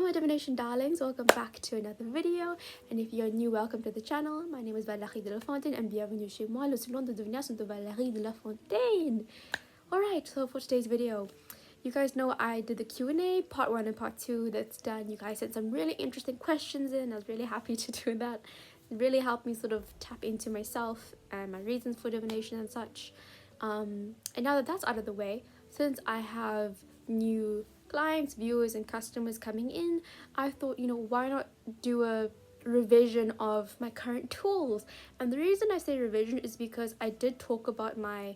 my divination darlings, welcome back to another video. And if you're new, welcome to the channel. My name is VdLF and bienvenue chez moi, le salon de divination de VdLF. Alright, so for today's video, you guys know I did the Q&A, part 1 and part 2, that's done. You guys sent some really interesting questions in. I was really happy to do that. It really helped me sort of tap into myself and my reasons for divination and such. And now that that's out of the way, since I have new clients, viewers and customers coming in, I thought, why not do a revision of my current tools? And the reason I say revision is because I did talk about my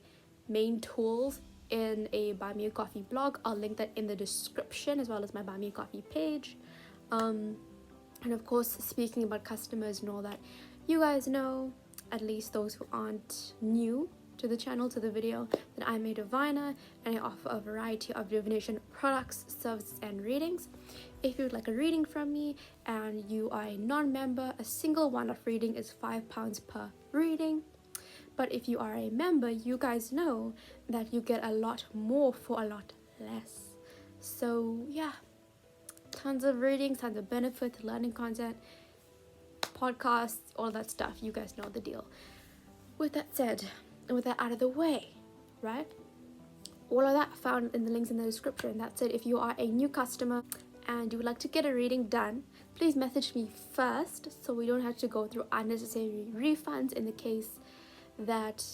main tools in a Buy Me a Coffee blog. I'll link that in the description, as well as my Buy Me a Coffee page. And of course, speaking about customers and all that, you guys know, at least those who aren't new to the channel, to the video, that I'm a diviner and I offer a variety of divination products, services and readings. If you would like a reading from me and you are a non-member, a single one-off reading is £5 per reading. But if you are a member, you guys know that you get a lot more for a lot less. So yeah, tons of readings, tons of benefits, learning content, podcasts, all that stuff. You guys know the deal. With that said, and with that out of the way, right? All of that found in the links in the description. That said, if you are a new customer and you would like to get a reading done, please message me first so we don't have to go through unnecessary refunds in the case that,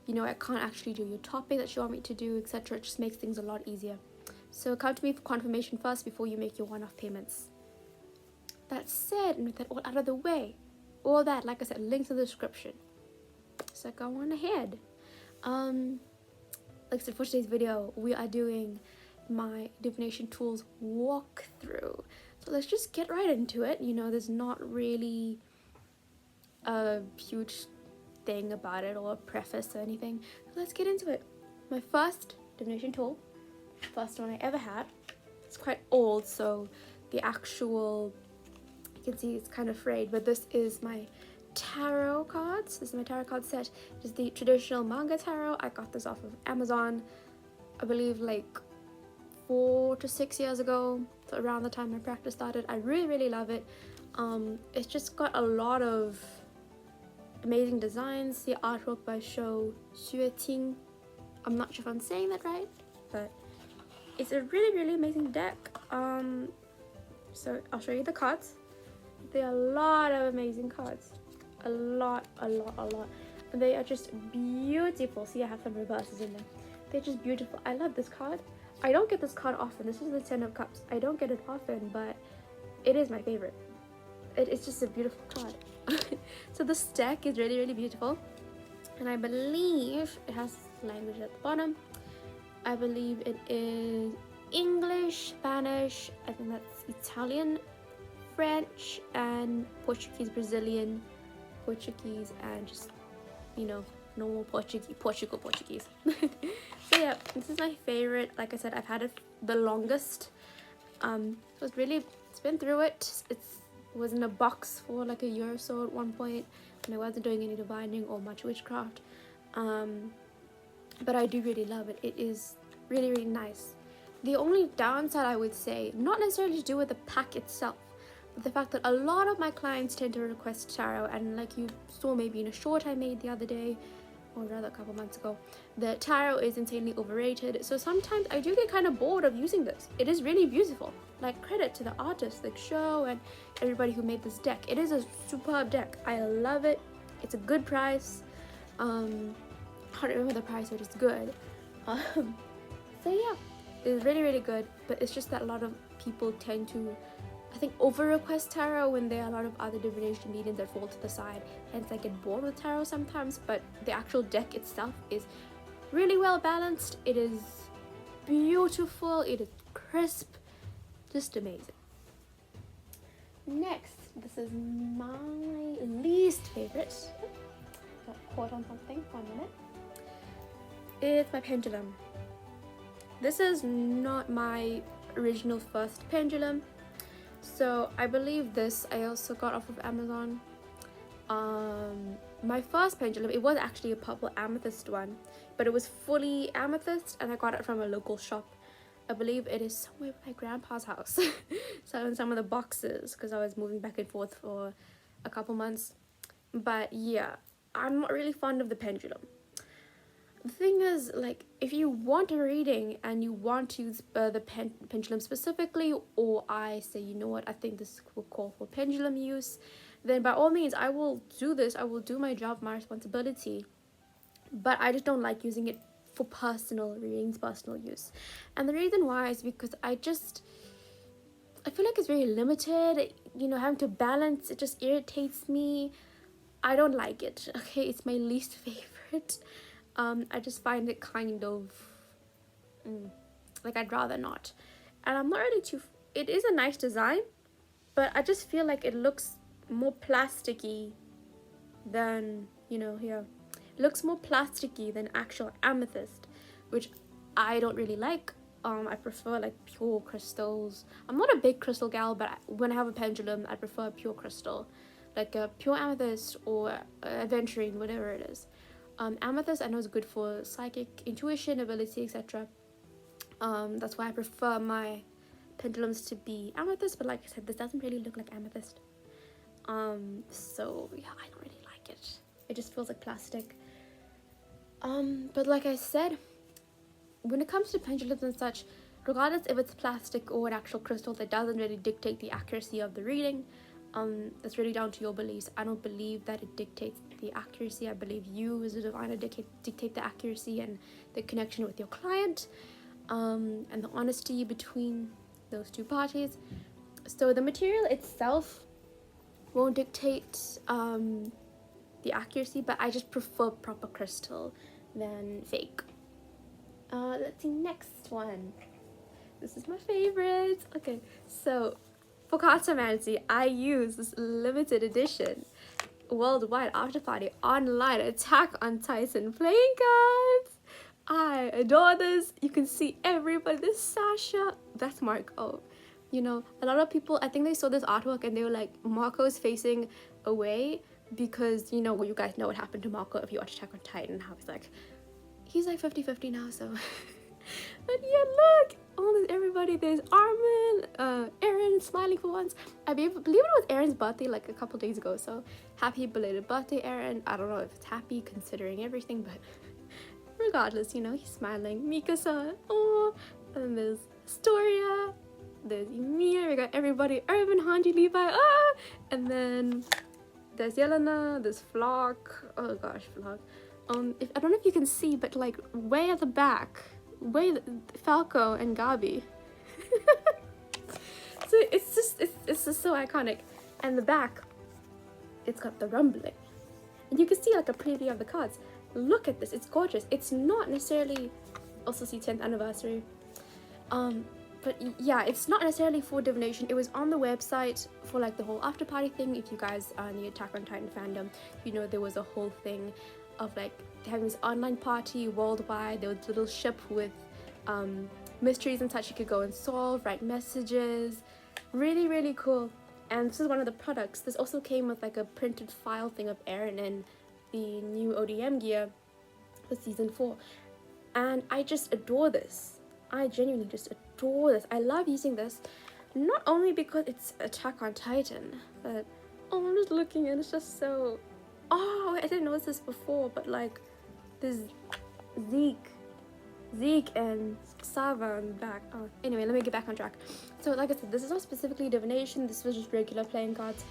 I can't actually do your topic that you want me to do, etc. It just makes things a lot easier. So come to me for confirmation first before you make your one-off payments. That said, and with that all out of the way, all that, like I said, links in the description. So go on ahead. Like I said, for today's video, we are doing my divination tools walkthrough. So let's just get right into it. There's not really a huge thing about it or a preface or anything. So let's get into it. My first divination tool, first one I ever had, it's quite old, so the actual, you can see it's kind of frayed, but this is my tarot cards. This is my tarot card set. It is the traditional manga tarot. I got this off of Amazon, I believe like 4 to 6 years ago, so around the time my practice started. I really love it. It's just got a lot of amazing designs. The artwork by Shou Xueting. I'm not sure if I'm saying that right, but it's a really amazing deck. So I'll show you the cards. There are a lot of amazing cards. A lot. And they are just beautiful. See, I have some reverses in there. They're just beautiful. I love this card. I don't get this card often. This is the 10 of Cups. I don't get it often, but it is my favorite. It's just a beautiful card. So this deck is really beautiful. And I believe it has language at the bottom. I believe it is English, Spanish, I think that's Italian, French, and Portuguese, Brazilian, Portuguese, and just, normal Portuguese. So yeah, this is my favorite. Like I said, I've had it the longest. It's been through it. It was in a box for like a year or so at one point when I wasn't doing any divining or much witchcraft. But I do really love it. It is really nice. The only downside, I would say, not necessarily to do with the pack itself, the fact that a lot of my clients tend to request tarot, and like you saw maybe in a short I made the other day, or rather a couple months ago, the tarot is insanely overrated. So sometimes I do get kind of bored of using this. It is really beautiful. Like, credit to the artists like Shou and everybody who made this deck. It is a superb deck. I love it. It's a good price. I can't remember the price, but it's good. So yeah, it's really good. But it's just that a lot of people tend to, I think, over request tarot when there are a lot of other divination mediums that fall to the side. Hence I get bored with tarot sometimes, but the actual deck itself is really well balanced. It is beautiful. It is crisp. Just amazing. Next, this is my least favorite. Got caught on something for a minute. It's my pendulum. This is not my original first pendulum. So I believe this I also got off of Amazon. My first pendulum, it was actually a purple amethyst one, but it was fully amethyst and I got it from a local shop. I believe it is somewhere at my grandpa's house. So in some of the boxes, because I was moving back and forth for a couple months. But yeah, I'm not really fond of the pendulum. The thing is, like, if you want a reading and you want to use the pendulum specifically, or I say, you know what, I think this will call for pendulum use, then by all means, I will do this. I will do my job, my responsibility. But I just don't like using it for personal readings, personal use. And the reason why is because I feel like it's very limited. You know, having to balance, it just irritates me. I don't like it. Okay, it's my least favorite. I just find it kind of like I'd rather not. And I'm not really too. It is a nice design, but I just feel like it looks more plasticky than, you know, here. It looks more plasticky than actual amethyst, which I don't really like. I prefer like pure crystals. I'm not a big crystal gal, but when I have a pendulum, I prefer pure crystal, like a pure amethyst or aventurine, whatever it is. Amethyst I know is good for psychic intuition, ability, etc. That's why I prefer my pendulums to be amethyst, but like I said, this doesn't really look like amethyst. So yeah, I don't really like it. It just feels like plastic. But like I said, when it comes to pendulums and such, regardless if it's plastic or an actual crystal, that doesn't really dictate the accuracy of the reading. That's really down to your beliefs. I don't believe that it dictates the accuracy. I believe you as a diviner dictate the accuracy and the connection with your client, and the honesty between those two parties. So the material itself won't dictate the accuracy, but I just prefer proper crystal than fake. Let's see, next one. This is my favorite. Okay, so for Cartomancy, I use this limited edition worldwide after party online Attack on Titan playing cards. I adore this. You can see everybody. This Sasha, that's Marco. You know, a lot of people, I think they saw this artwork and they were like, Marco's facing away because, you know, you guys know what happened to Marco if you watch Attack on Titan, how he's like 50-50 now, so. But yeah, look, all this everybody. There's Armin, Aaron smiling for once. I believe it was Aaron's birthday like a couple days ago, so happy belated birthday, Aaron. I don't know if it's happy considering everything, but regardless, you know, he's smiling. Mika-san, oh, and there's Astoria, there's Ymir, we got everybody, Urban, Hanji, Levi, ah, and then there's Yelena, there's Flock, oh gosh, Flock. I don't know if you can see, but like way at the back, Falco and Gabi. So it's just so iconic. And the back, it's got the rumbling, and you can see like a preview of the cards. Look at this, it's gorgeous. It's not necessarily, also see 10th anniversary, but yeah, it's not necessarily for divination. It was on the website for like the whole after party thing. If you guys are in the Attack on Titan fandom, you know there was a whole thing of like having this online party worldwide. There was a little ship with mysteries and such you could go and solve, write messages. Really, really cool. And this is one of the products. This also came with like a printed file thing of Aaron and the new ODM gear for season 4. And I just adore this. I genuinely just adore this. I love using this, not only because it's Attack on Titan, but oh, I'm just looking and it's just so, oh wait, I didn't notice this before, but like there's Zeke and Sava on the back. Oh, anyway, let me get back on track. So like I said, this is not specifically divination, this was just regular playing cards.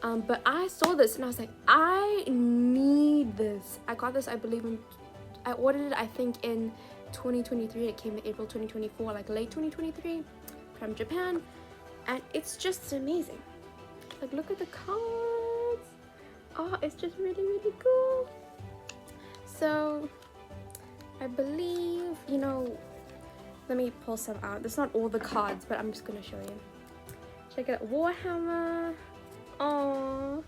But I saw this and I was like, I need this. I got this, I believe I ordered it, I think in 2023. It came in April 2024, like late 2023 from Japan. And it's just amazing. Like, look at the cards. Oh, it's just really, really cool. So I believe, you know, let me pull some out. There's not all the cards, but I'm just gonna show you. Check it out. Warhammer. Oh,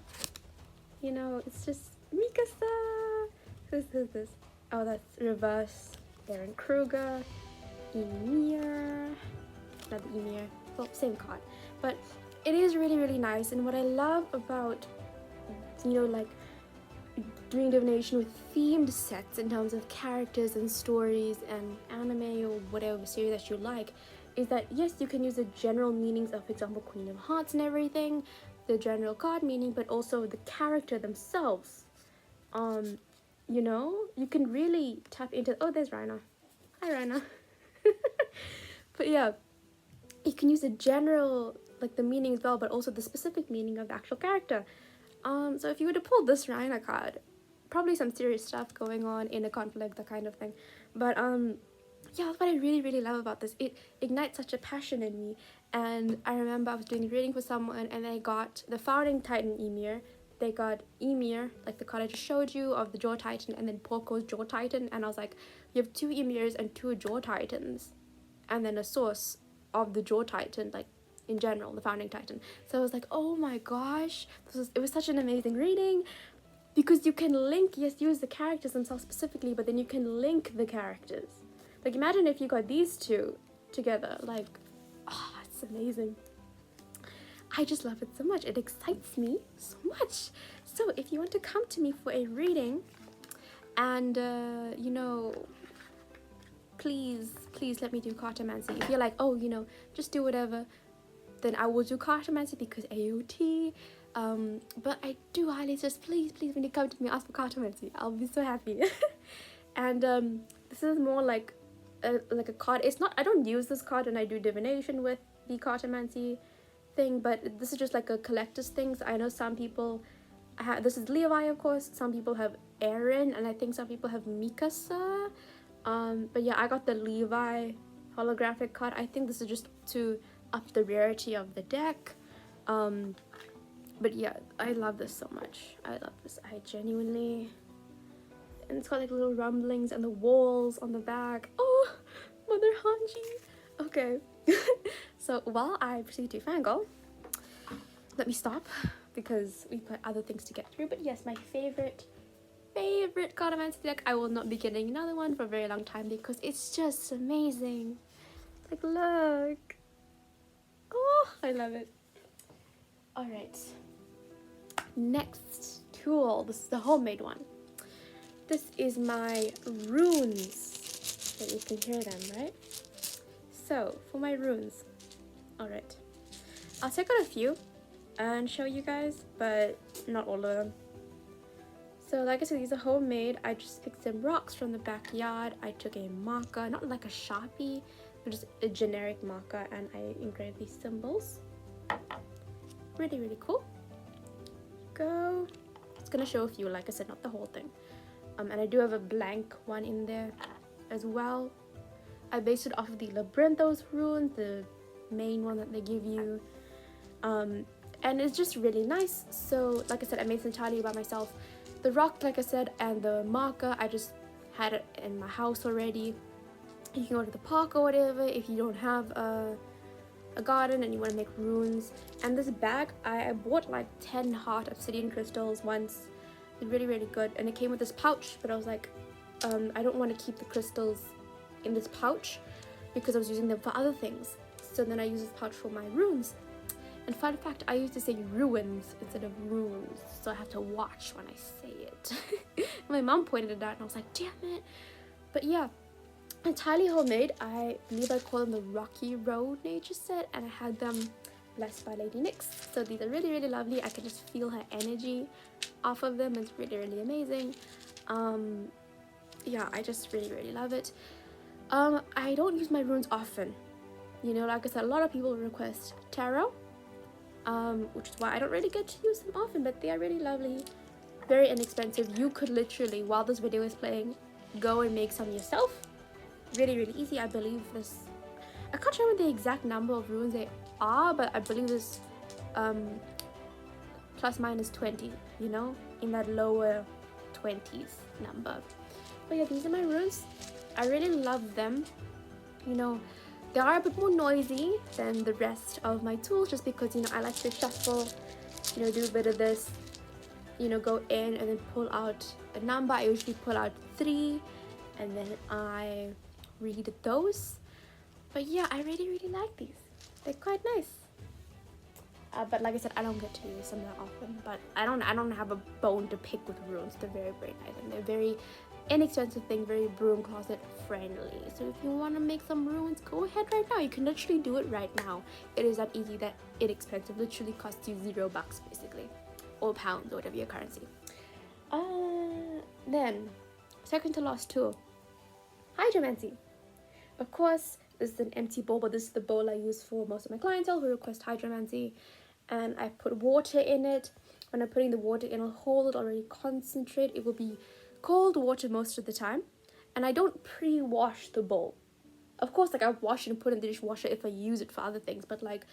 you know, it's just Mikasa. Who's this? Oh, that's reverse. Aaron Kruger. Ymir. Not the Ymir. Well, same card. But it is really, really nice. And what I love about, you know, like doing divination with themed sets in terms of characters and stories and anime or whatever series that you like is that yes, you can use the general meanings of, for example, Queen of Hearts and everything, the general card meaning, but also the character themselves. You know, you can really tap into, oh, there's Rhina. Hi, Rhina. But yeah, you can use the general, like the meaning as well, but also the specific meaning of the actual character. So if you were to pull this Rhina card, probably some serious stuff going on in a conflict, that kind of thing. But yeah, that's what I really, really love about this. It ignites such a passion in me. And I remember I was doing a reading for someone and they got the Founding Titan Emir. They got Emir, like the card I just showed you of the Jaw Titan, and then Porco's Jaw Titan. And I was like, you have 2 Emirs and 2 Jaw Titans. And then a source of the Jaw Titan, like in general, the Founding Titan. So I was like, oh my gosh, it was such an amazing reading. Because you can link, yes, use the characters themselves specifically, but then you can link the characters. Like imagine if you got these 2 together, like, oh, it's amazing. I just love it so much. It excites me so much. So if you want to come to me for a reading and, you know, please let me do cartomancy. If you're like, oh, you know, just do whatever, then I will do cartomancy because AOT. But I do highly suggest, please, when you come to me, ask for cartomancy. I'll be so happy. And this is more like a card. It's not, I don't use this card when I do divination with the cartomancy thing, but this is just like a collector's thing. So I know some people have, this is Levi, of course, some people have Aaron, and I think some people have Mikasa. But yeah, I got the Levi holographic card. I think this is just to up the rarity of the deck. But yeah, I love this so much. I love this. I genuinely... And it's got like little rumblings and the walls on the back. Oh, Mother Hanji. Okay. So while I proceed to fangirl, let me stop because we've got other things to get through. But yes, my favorite cartomancy deck. I will not be getting another one for a very long time because it's just amazing. Like, look. Oh, I love it. Alright. Next tool. This is the homemade one. This is my runes. So you can hear them, right? So, for my runes. Alright. I'll take out a few and show you guys, but not all of them. So like I said, these are homemade. I just picked some rocks from the backyard. I took a marker, not like a Sharpie, but just a generic marker, and I engraved these symbols. Really, really cool. Go. It's gonna show a few, like I said, not the whole thing. And I do have a blank one in there as well. I based it off of the Labyrinthos rune, the main one that they give you. And it's just really nice. So like I said, I made this entirely by myself. The rock, like I said, and the marker, I just had it in my house already. You can go to the park or whatever if you don't have a garden and you want to make runes. And this bag, I bought like 10 heart obsidian crystals once. They're really, really good. And it came with this pouch, but I was like, I don't want to keep the crystals in this pouch because I was using them for other things. So then I use this pouch for my runes. And fun fact, I used to say ruins instead of runes, so I have to watch when I say it. My mom pointed it out and I was like, damn it. But yeah, entirely homemade. I believe I call them the Rocky Road nature set, and I had them blessed by Lady Nyx. So these are really, really lovely. I can just feel her energy off of them. It's really, really amazing. Yeah, I just really, really love it. I don't use my runes often. You know, like I said, a lot of people request tarot. Which is why I don't really get to use them often, but they are really lovely, very inexpensive. You could literally, while this video is playing, go and make some yourself. Really, really easy. I believe this, I can't remember the exact number of runes they are, but I believe this plus minus 20, you know, in that lower 20s number. But yeah, these are my runes. I really love them. You know, they are a bit more noisy than the rest of my tools just because, you know, I like to shuffle, you know, do a bit of this, you know, go in and then pull out a number. I usually pull out 3 and then I read those. But yeah, I really, really like these. They're quite nice. but like I said, I don't get to use them that often. But I don't have a bone to pick with runes. They're very nice, and they're very inexpensive thing, very broom closet friendly. So if you want to make some runes, go ahead right now. You can literally do it right now. It is that easy, that inexpensive. Literally costs you $0 basically, or pounds, or whatever your currency. Then second to last tool, hydromancy. Of course, this is an empty bowl, but this is the bowl I use for most of my clientele who request hydromancy. And I put water in it. When I'm putting the water in, I'll hold it already concentrate. It will be cold water most of the time. And I don't pre-wash the bowl. Of course, like I wash it and put it in the dishwasher if I use it for other things. But like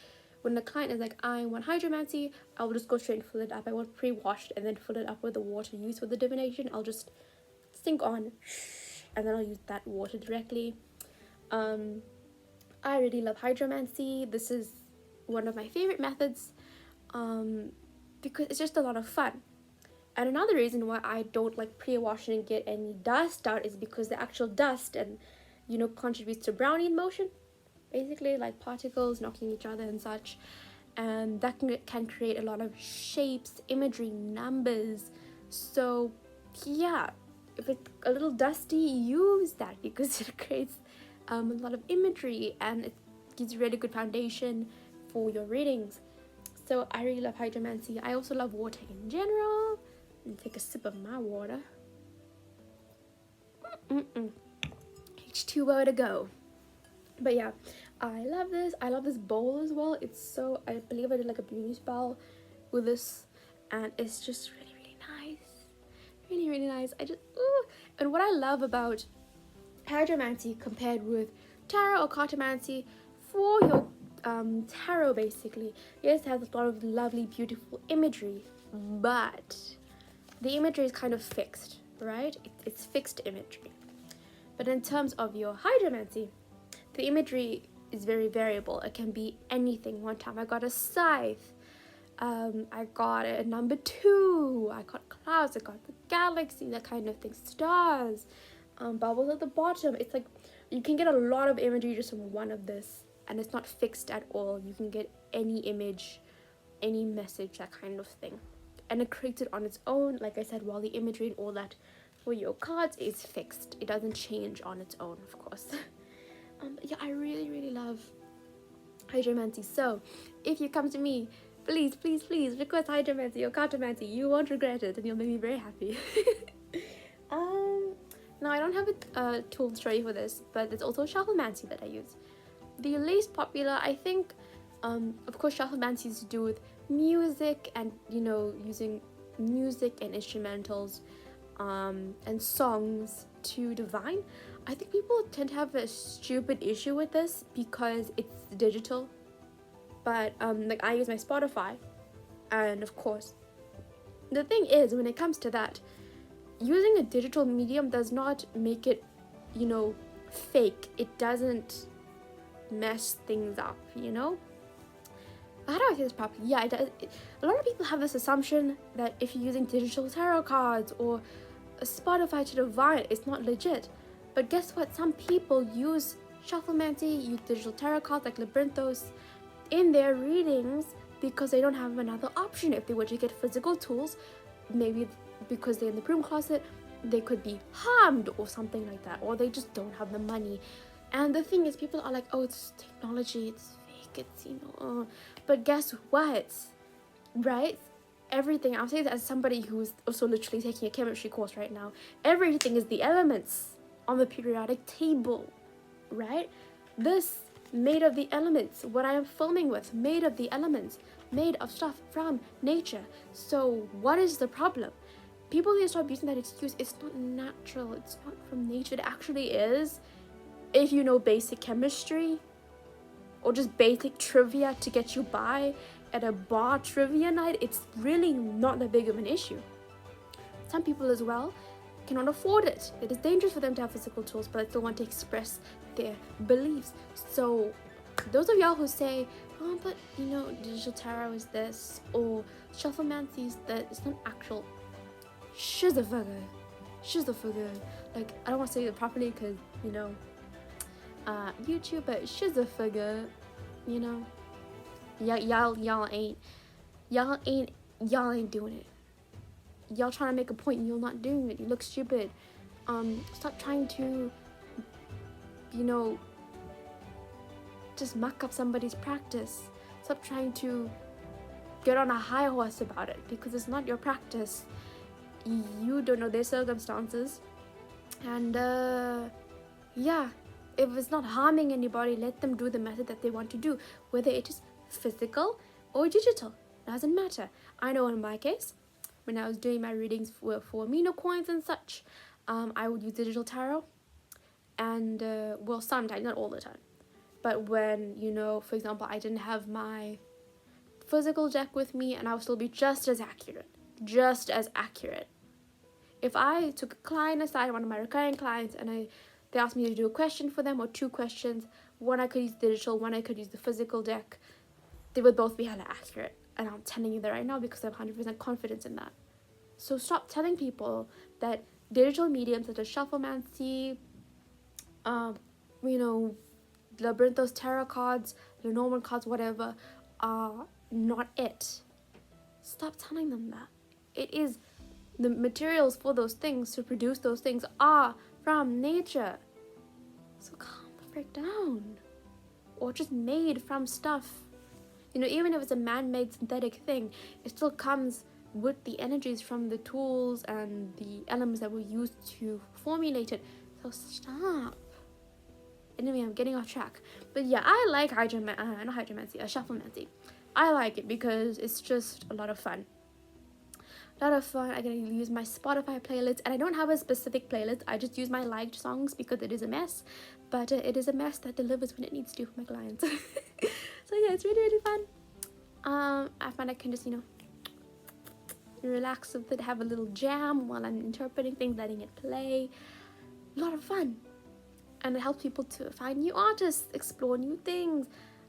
when the client is like, I want hydromancy, I will just go straight and fill it up. I won't pre-wash it and then fill it up with the water used for the divination. I'll just sink on and then I'll use that water directly. I really love hydromancy. This is one of my favorite methods because it's just a lot of fun. And another reason why I don't like pre-washing and get any dust out is because the actual dust and contributes to Brownian motion, basically, like particles knocking each other and such, and that can create a lot of shapes, imagery, numbers. So yeah, if it's a little dusty, use that because it creates a lot of imagery and it gives you really good foundation for your readings. So I really love hydromancy. I also love water in general. And take a sip of my water. H2O to go. But yeah, I love this. I love this bowl as well. It's so, I believe I did like a beauty spell with this, and it's just really nice. Really nice. And what I love about hydromancy compared with tarot or cartomancy, for your tarot basically, yes, it has a lot of lovely beautiful imagery, but the imagery is kind of fixed, right? It's fixed imagery. But in terms of your hydromancy, the imagery is very variable. It can be anything. One time I got a scythe, I got a number 2, I got clouds, I got the galaxy, that kind of thing, stars, bubbles at the bottom. It's like you can get a lot of imagery just from one of this, and it's not fixed at all. You can get any image, any message, that kind of thing, and it creates it on its own. Like I said, while the imagery and all that for your cards is fixed, it doesn't change on its own, of course. Yeah, I really love hydromancy. So if you come to me, please request hydromancy or cartomancy. You won't regret it and you'll make me very happy. Now I don't have a tool to show you for this, but there's also shufflemancy that I use. The least popular, I think, of course, shufflemancy is to do with music and using music and instrumentals and songs to divine. I think people tend to have a stupid issue with this because it's digital, but like I use my Spotify, and of course the thing is, when it comes to that, using a digital medium does not make it fake. It doesn't mess things up, how do I say this properly? Yeah, it does. A lot of people have this assumption that if you're using digital tarot cards or a Spotify to divine, it's not legit. But guess what? Some people use shufflemancy, use digital tarot cards like Labyrinthos in their readings because they don't have another option. If they were to get physical tools, maybe because they're in the broom closet, they could be harmed or something like that, or they just don't have the money. And the thing is, people are like, oh, it's technology, it's fake, it's but guess what, right? Everything, I'll say that as somebody who's also literally taking a chemistry course right now, everything is the elements on the periodic table, right? This made of the elements, what I am filming with, made of the elements, made of stuff from nature. So what is the problem? People need to stop using that excuse. It's not natural, it's not from nature. It actually is, if you know basic chemistry or just basic trivia to get you by at a bar trivia night. It's really not that big of an issue. Some people as well cannot afford it. It is dangerous for them to have physical tools, but they still want to express their beliefs. So those of y'all who say, oh, but digital tarot is this, or shufflemancy is that, it's not actual. Shizafugger. Like, I don't want to say it properly because YouTube, but shizafugger, Y'all ain't doing it. Y'all trying to make a point and you're not doing it. You look stupid. Stop trying to, just muck up somebody's practice. Stop trying to get on a high horse about it, because it's not your practice. You don't know their circumstances. And yeah, if it's not harming anybody, let them do the method that they want to do, whether it is physical or digital. Doesn't matter. I know in my case, when I was doing my readings for amino coins and such, I would use digital tarot. And well, sometimes, not all the time, but when, for example, I didn't have my physical deck with me, and I would still be just as accurate. If I took a client aside, one of my recurring clients, and they asked me to do a question for them, or 2 questions, one I could use digital, one I could use the physical deck, they would both be hella accurate. And I'm telling you that right now because I have 100% confidence in that. So stop telling people that digital mediums such as shufflemancy, Labyrinthos tarot cards, Lenormand cards, whatever, are not it. Stop telling them that. It is, the materials for those things, to produce those things, are from nature. So calm the frick down. Or just made from stuff. Even if it's a man-made synthetic thing, it still comes with the energies from the tools and the elements that were used to formulate it. So stop. Anyway, I'm getting off track. But yeah, I like shufflemancy. I like it because it's just a lot of fun. I get to use my Spotify playlist, and I don't have a specific playlist. I just use my liked songs because it is a mess. But it is a mess that delivers when it needs to for my clients. So yeah, it's really, really fun. I find I can just, relax a bit, have a little jam while I'm interpreting things, letting it play. A lot of fun. And it helps people to find new artists, explore new things.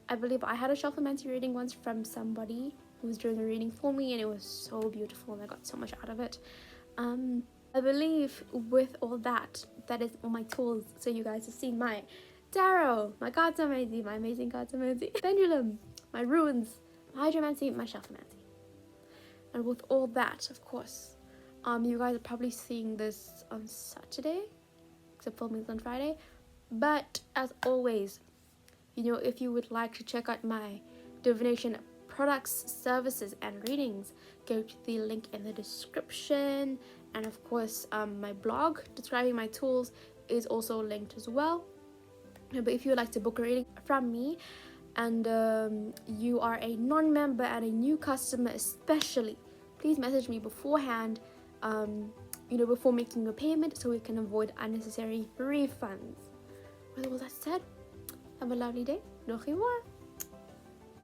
I believe I had a shufflemancy reading once from somebody who was doing a reading for me, and it was so beautiful, and I got so much out of it. I believe with all that is all my tools. So you guys have seen my tarot, my cartomancy, my amazing cartomancy, pendulum, my runes, my hydromancy, my shufflemancy. And with all that, of course, you guys are probably seeing this on Saturday, except filming on Friday. But as always, if you would like to check out my divination products, services, and readings, go to the link in the description. And of course, my blog describing my tools is also linked as well. But if you would like to book a reading from me, and you are a non-member and a new customer especially, please message me beforehand, before making your payment, so we can avoid unnecessary refunds. With all that said, have a lovely day. Au revoir.